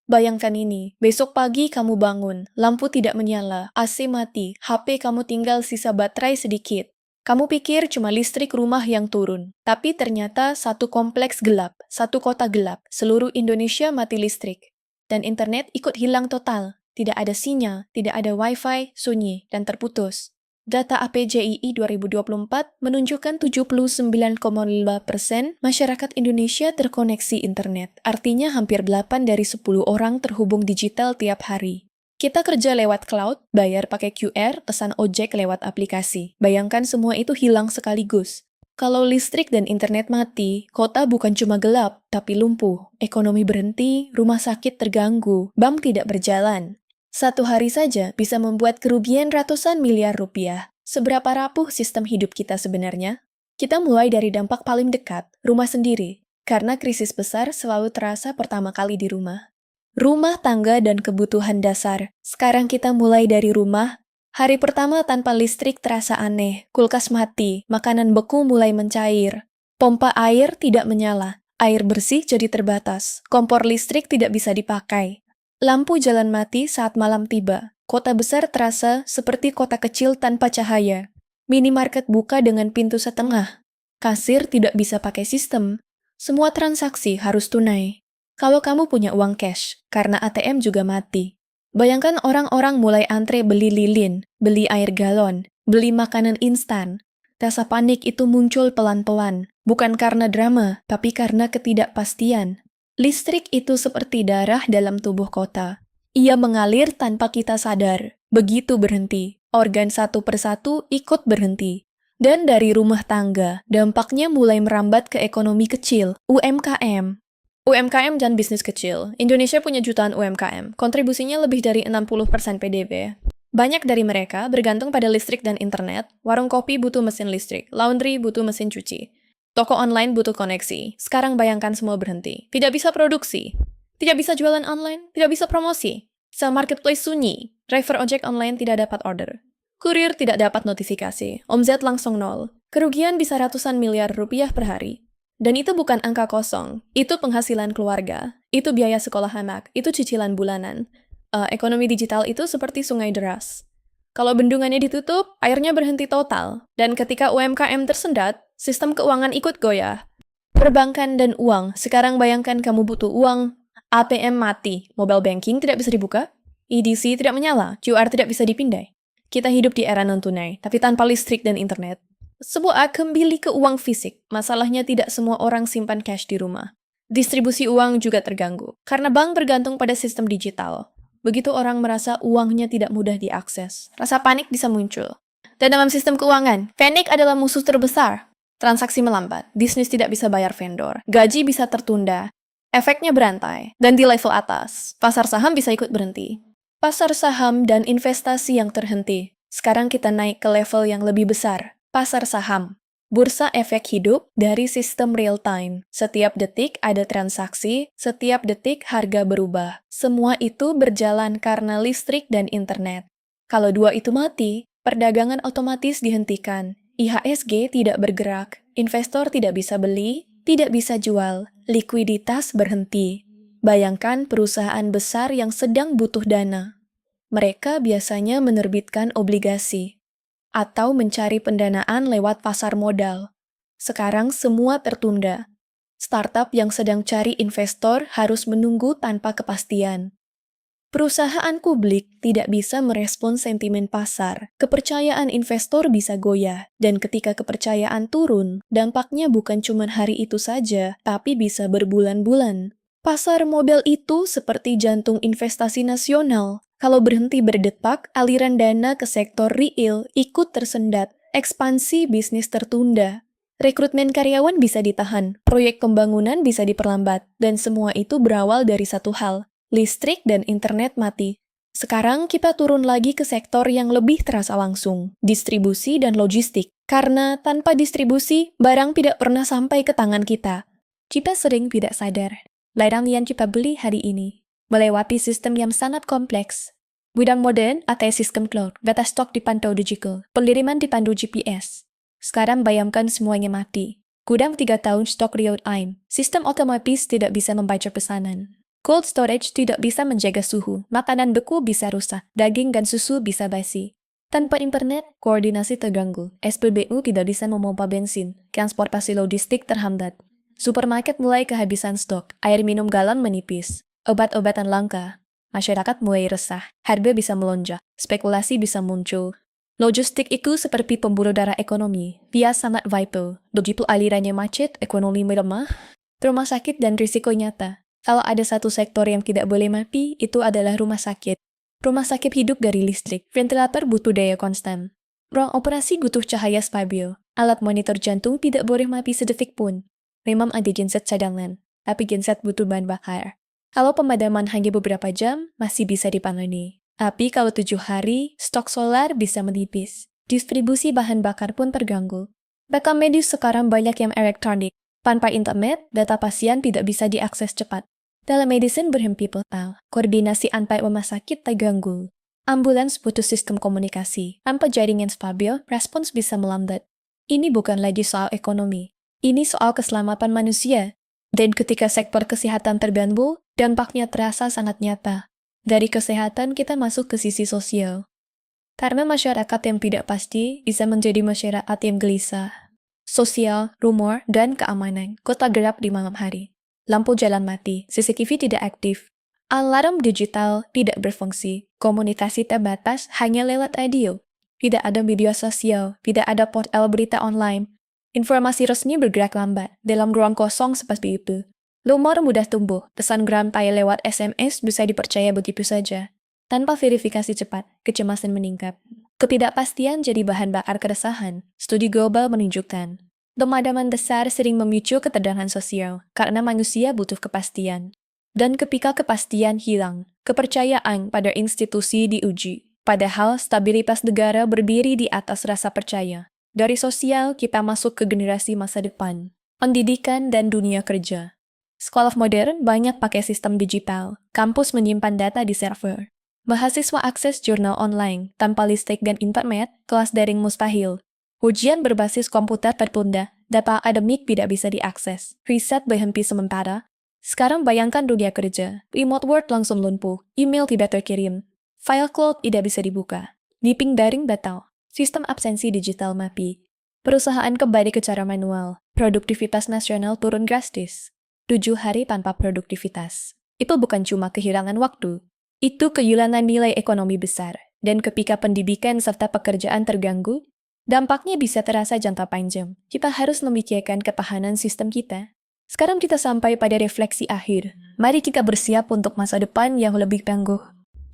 Bayangkan ini, besok pagi kamu bangun, lampu tidak menyala, AC mati, HP kamu tinggal sisa baterai sedikit. Kamu pikir cuma listrik rumah yang turun, tapi ternyata satu kompleks gelap, satu kota gelap, seluruh Indonesia mati listrik. Dan internet ikut hilang total, tidak ada sinyal, tidak ada wifi, sunyi, dan terputus. Data APJII 2024 menunjukkan 79,5% masyarakat Indonesia terkoneksi internet, artinya hampir 8 dari 10 orang terhubung digital tiap hari. Kita kerja lewat cloud, bayar pakai QR, pesan ojek lewat aplikasi. Bayangkan semua itu hilang sekaligus. Kalau listrik dan internet mati, kota bukan cuma gelap, tapi lumpuh. Ekonomi berhenti, rumah sakit terganggu, bank tidak berjalan. Satu hari saja bisa membuat kerugian ratusan miliar rupiah. Seberapa rapuh sistem hidup kita sebenarnya? Kita mulai dari dampak paling dekat, rumah sendiri. Karena krisis besar selalu terasa pertama kali di rumah. Rumah tangga dan kebutuhan dasar. Sekarang kita mulai dari rumah. Hari pertama tanpa listrik terasa aneh. Kulkas mati, makanan beku mulai mencair. Pompa air tidak menyala. Air bersih jadi terbatas. Kompor listrik tidak bisa dipakai. Lampu jalan mati saat malam tiba. Kota besar terasa seperti kota kecil tanpa cahaya. Minimarket buka dengan pintu setengah. Kasir tidak bisa pakai sistem. Semua transaksi harus tunai. Kalau kamu punya uang cash, karena ATM juga mati. Bayangkan orang-orang mulai antre beli lilin, beli air galon, beli makanan instan. Rasa panik itu muncul pelan-pelan, bukan karena drama, tapi karena ketidakpastian. Listrik itu seperti darah dalam tubuh kota. Ia mengalir tanpa kita sadar. Begitu berhenti, organ satu persatu ikut berhenti. Dan dari rumah tangga, dampaknya mulai merambat ke ekonomi kecil, UMKM. UMKM dan bisnis kecil. Indonesia punya jutaan UMKM. Kontribusinya lebih dari 60% PDB. Banyak dari mereka bergantung pada listrik dan internet. Warung kopi butuh mesin listrik, laundry butuh mesin cuci. Toko online butuh koneksi. Sekarang bayangkan semua berhenti. Tidak bisa produksi. Tidak bisa jualan online. Tidak bisa promosi. Sel marketplace sunyi. Driver ojek online tidak dapat order. Kurir tidak dapat notifikasi. Omzet langsung nol. Kerugian bisa ratusan miliar rupiah per hari. Dan itu bukan angka kosong. Itu penghasilan keluarga. Itu biaya sekolah anak. Itu cicilan bulanan. Ekonomi digital itu seperti sungai deras. Kalau bendungannya ditutup, airnya berhenti total. Dan ketika UMKM tersendat, sistem keuangan ikut goyah. Perbankan dan uang. Sekarang bayangkan kamu butuh uang. ATM mati. Mobile banking tidak bisa dibuka. EDC tidak menyala. QR tidak bisa dipindai. Kita hidup di era non-tunai, tapi tanpa listrik dan internet. Sebuah kembali ke uang fisik. Masalahnya tidak semua orang simpan cash di rumah. Distribusi uang juga terganggu. Karena bank bergantung pada sistem digital. Begitu orang merasa uangnya tidak mudah diakses, rasa panik bisa muncul. Dan dalam sistem keuangan, panik adalah musuh terbesar. Transaksi melambat, bisnis tidak bisa bayar vendor, gaji bisa tertunda, efeknya berantai, dan di level atas, pasar saham bisa ikut berhenti. Pasar saham dan investasi yang terhenti. Sekarang kita naik ke level yang lebih besar, pasar saham. Bursa efek hidup dari sistem real time. Setiap detik ada transaksi, setiap detik harga berubah. Semua itu berjalan karena listrik dan internet. Kalau dua itu mati, perdagangan otomatis dihentikan. IHSG tidak bergerak, investor tidak bisa beli, tidak bisa jual, likuiditas berhenti. Bayangkan perusahaan besar yang sedang butuh dana. Mereka biasanya menerbitkan obligasi atau mencari pendanaan lewat pasar modal. Sekarang semua tertunda. Startup yang sedang cari investor harus menunggu tanpa kepastian. Perusahaan publik tidak bisa merespon sentimen pasar. Kepercayaan investor bisa goyah. Dan ketika kepercayaan turun, dampaknya bukan cuma hari itu saja, tapi bisa berbulan-bulan. Pasar modal itu seperti jantung investasi nasional. Kalau berhenti berdetak, aliran dana ke sektor real ikut tersendat, ekspansi bisnis tertunda. Rekrutmen karyawan bisa ditahan, proyek pembangunan bisa diperlambat, dan semua itu berawal dari satu hal, listrik dan internet mati. Sekarang kita turun lagi ke sektor yang lebih terasa langsung, distribusi dan logistik. Karena tanpa distribusi, barang tidak pernah sampai ke tangan kita. Kita sering tidak sadar, barang yang kita beli hari ini melewati sistem yang sangat kompleks. Gudang modern atau sistem cloud, data stok dipantau digital, pengiriman dipandu GPS. Sekarang bayangkan semuanya mati. Gudang 3 tahun stok real time, sistem otomatis tidak bisa membaca pesanan. Cold storage tidak bisa menjaga suhu, makanan beku bisa rusak, daging dan susu bisa basi. Tanpa internet, koordinasi terganggu, SPBU tidak bisa memompa bensin, transportasi logistik terhambat. Supermarket mulai kehabisan stok, air minum galon menipis, obat-obatan langka. Masyarakat mulai resah, harga bisa melonjak, spekulasi bisa muncul. Logistik itu seperti pembuluh darah ekonomi, dia sangat vital. Begitu alirannya macet, ekonomi melemah, rumah sakit dan risiko nyata. Kalau ada satu sektor yang tidak boleh mati, itu adalah rumah sakit. Rumah sakit hidup dari listrik, ventilator butuh daya konstan. Ruang operasi butuh cahaya stabil. Alat monitor jantung tidak boleh mati sedetik pun. Memang ada genset cadangan, tapi genset butuh bahan bakar. Kalau pemadaman hanya beberapa jam, masih bisa dipangani. Tapi kalau 7 hari, stok solar bisa menipis. Distribusi bahan bakar pun terganggu. Rekam medis sekarang banyak yang elektronik. Tanpa internet, data pasien tidak bisa diakses cepat. Telemedicine berhenti total, koordinasi antar rumah sakit terganggu. Ambulans butuh sistem komunikasi. Tanpa jaringan stabil, respons bisa melambat. Ini bukan lagi soal ekonomi. Ini soal keselamatan manusia. Dan ketika sektor kesehatan terganggu, dampaknya terasa sangat nyata. Dari kesehatan kita masuk ke sisi sosial. Karena masyarakat yang tidak pasti bisa menjadi masyarakat yang gelisah. Sosial, rumor, dan keamanan. Kota gelap di malam hari. Lampu jalan mati, CCTV tidak aktif. Alarm digital tidak berfungsi. Komunikasi terbatas hanya lewat radio. Tidak ada media sosial, tidak ada portal berita online. Informasi resmi bergerak lambat dalam ruang kosong seperti itu. Rumor mudah tumbuh, pesan berantai lewat SMS bisa dipercaya begitu saja. Tanpa verifikasi cepat, kecemasan meningkat. Ketidakpastian jadi bahan bakar keresahan. Studi global menunjukkan pemadaman besar sering memicu ketegangan sosial karena manusia butuh kepastian. Dan ketika kepastian hilang, kepercayaan pada institusi diuji. Padahal stabilitas negara berdiri di atas rasa percaya. Dari sosial, kita masuk ke generasi masa depan. Pendidikan dan dunia kerja. Sekolah modern banyak pakai sistem digital. Kampus menyimpan data di server. Mahasiswa akses jurnal online. Tanpa listrik dan internet, kelas daring mustahil. Ujian berbasis komputer tertunda, data akademik tidak bisa diakses, riset berhenti sementara. Sekarang bayangkan dunia kerja, remote work langsung lumpuh, email tidak terkirim, file cloud tidak bisa dibuka, meeting daring batal, sistem absensi digital mati. Perusahaan kembali ke cara manual, produktivitas nasional turun drastis. 7 hari tanpa produktivitas. Itu bukan cuma kehilangan waktu, itu kehilangan nilai ekonomi besar. Dan ketika pendidikan serta pekerjaan terganggu, dampaknya bisa terasa jangka panjang. Kita harus memikirkan ketahanan sistem kita. Sekarang kita sampai pada refleksi akhir. Mari kita bersiap untuk masa depan yang lebih tangguh.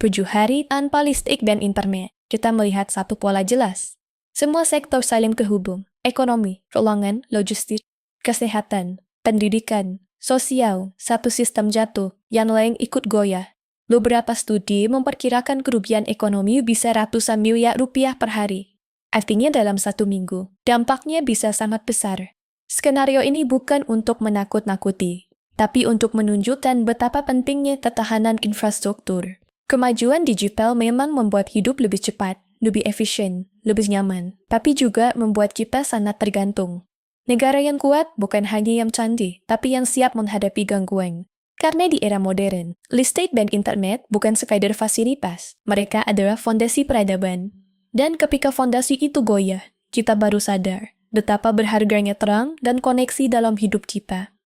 7 hari tanpa listrik dan internet. Kita melihat satu pola jelas. Semua sektor saling terhubung. Ekonomi, keuangan, logistik, kesehatan, pendidikan, sosial. Satu sistem jatuh, yang lain ikut goyah. Beberapa studi memperkirakan kerugian ekonomi bisa ratusan miliar rupiah per hari. Artinya dalam 1 minggu, dampaknya bisa sangat besar. Skenario ini bukan untuk menakut-nakuti, tapi untuk menunjukkan betapa pentingnya ketahanan infrastruktur. Kemajuan digital memang membuat hidup lebih cepat, lebih efisien, lebih nyaman, tapi juga membuat kita sangat tergantung. Negara yang kuat bukan hanya yang canggih, tapi yang siap menghadapi gangguan. Karena di era modern, listrik dan internet bukan sekadar fasilitas, mereka adalah fondasi peradaban. Dan ketika fondasi itu goyah, kita baru sadar betapa berharganya terang dan koneksi dalam hidup kita.